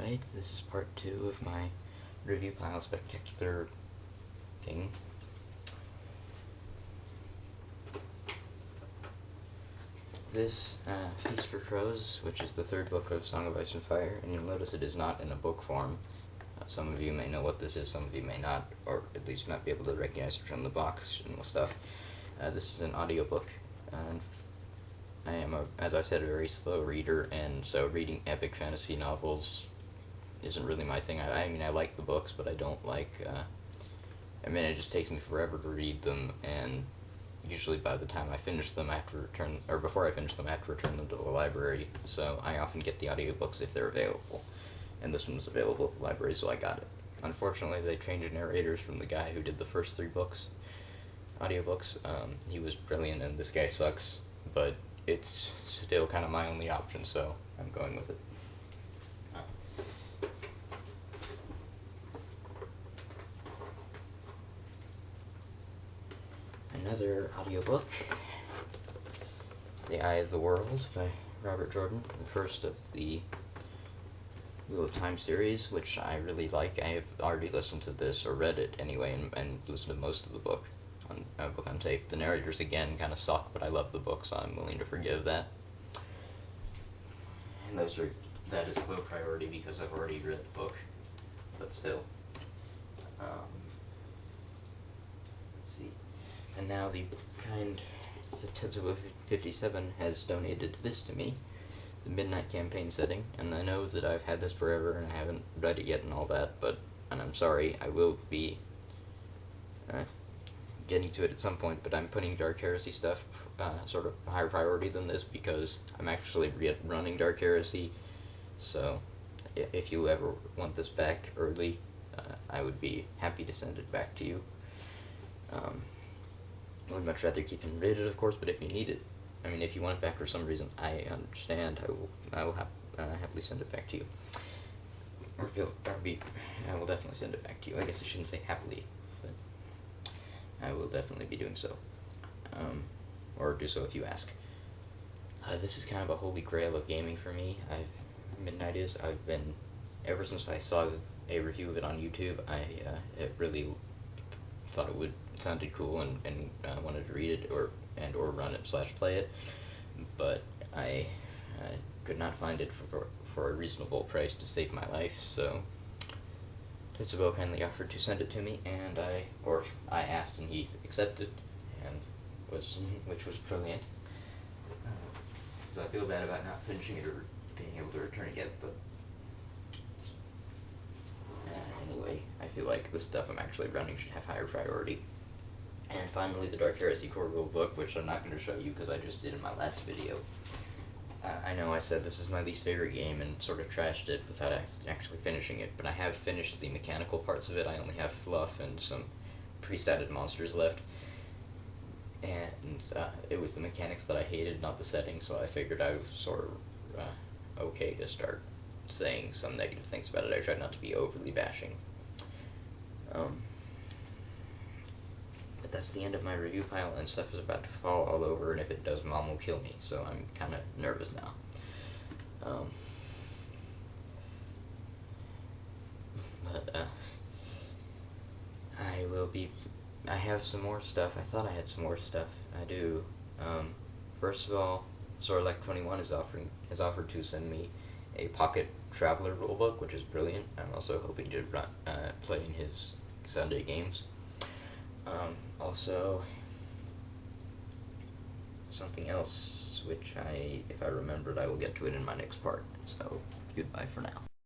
Alright, this is part 2 of my review pile spectacular thing. This, Feast for Crows, which is the third book of Song of Ice and Fire, and you'll notice it is not in a book form. Some of you may know what this is, some of you may not, or at least not be able to recognize it from the box and stuff. This is an audiobook, and I am, as I said, a very slow reader, and so reading epic fantasy novels isn't really my thing. I mean, I like the books, but I don't like, it just takes me forever to read them, and usually by the time I finish them, before I finish them, I have to return them to the library, so I often get the audiobooks if they're available, and this one was available at the library, so I got it. Unfortunately, they changed narrators from the guy who did the first 3 audiobooks. He was brilliant, and this guy sucks, but it's still kind of my only option, so I'm going with it. Another audiobook, The Eye of the World by Robert Jordan, the first of the Wheel of Time series, which I really like. I have already listened to this, or read it anyway, and listened to most of the book on tape. The narrators, again, kind of suck, but I love the book, so I'm willing to forgive that. And that is low priority because I've already read the book, but still. Let's see. And now the Tetsuo 57 has donated this to me, the Midnight Campaign setting, and I know that I've had this forever and I haven't read it yet and all that, and I'm sorry, I will be getting to it at some point, but I'm putting Dark Heresy stuff sort of higher priority than this because I'm actually running Dark Heresy, so if you ever want this back early, I would be happy to send it back to you. I would much rather keep it rated, of course, but if you need it, I mean, if you want it back for some reason, I understand. I will happily send it back to you. I will definitely send it back to you. I guess I shouldn't say happily, but I will definitely be doing so. Or do so if you ask. This is kind of a holy grail of gaming for me. Midnight is. I've been, ever since I saw a review of it on YouTube, I really thought it sounded cool and wanted to read it or run it / play it, but I could not find it for a reasonable price to save my life, so Tetsuo kindly offered to send it to me, and I asked and he accepted, which was brilliant. So I feel bad about not finishing it or being able to return it yet, but anyway, I feel like the stuff I'm actually running should have higher priority. And finally, the Dark Heresy core rule book, which I'm not going to show you because I just did in my last video. I know I said this is my least favorite game and sort of trashed it without actually finishing it, but I have finished the mechanical parts of it. I only have fluff and some pre-statted monsters left. And it was the mechanics that I hated, not the setting, so I figured I was sort of okay to start saying some negative things about it. I tried not to be overly bashing. But that's the end of my review pile, and stuff is about to fall all over, and if it does, Mom will kill me, so I'm kind of nervous now. I have some more stuff. I thought I had some more stuff. I do. First of all, Sorelec 21 has offered to send me a Pocket Traveler rulebook, which is brilliant. I'm also hoping to play in his Sunday games. Also, something else, which if I remembered, I will get to it in my next part. So, goodbye for now.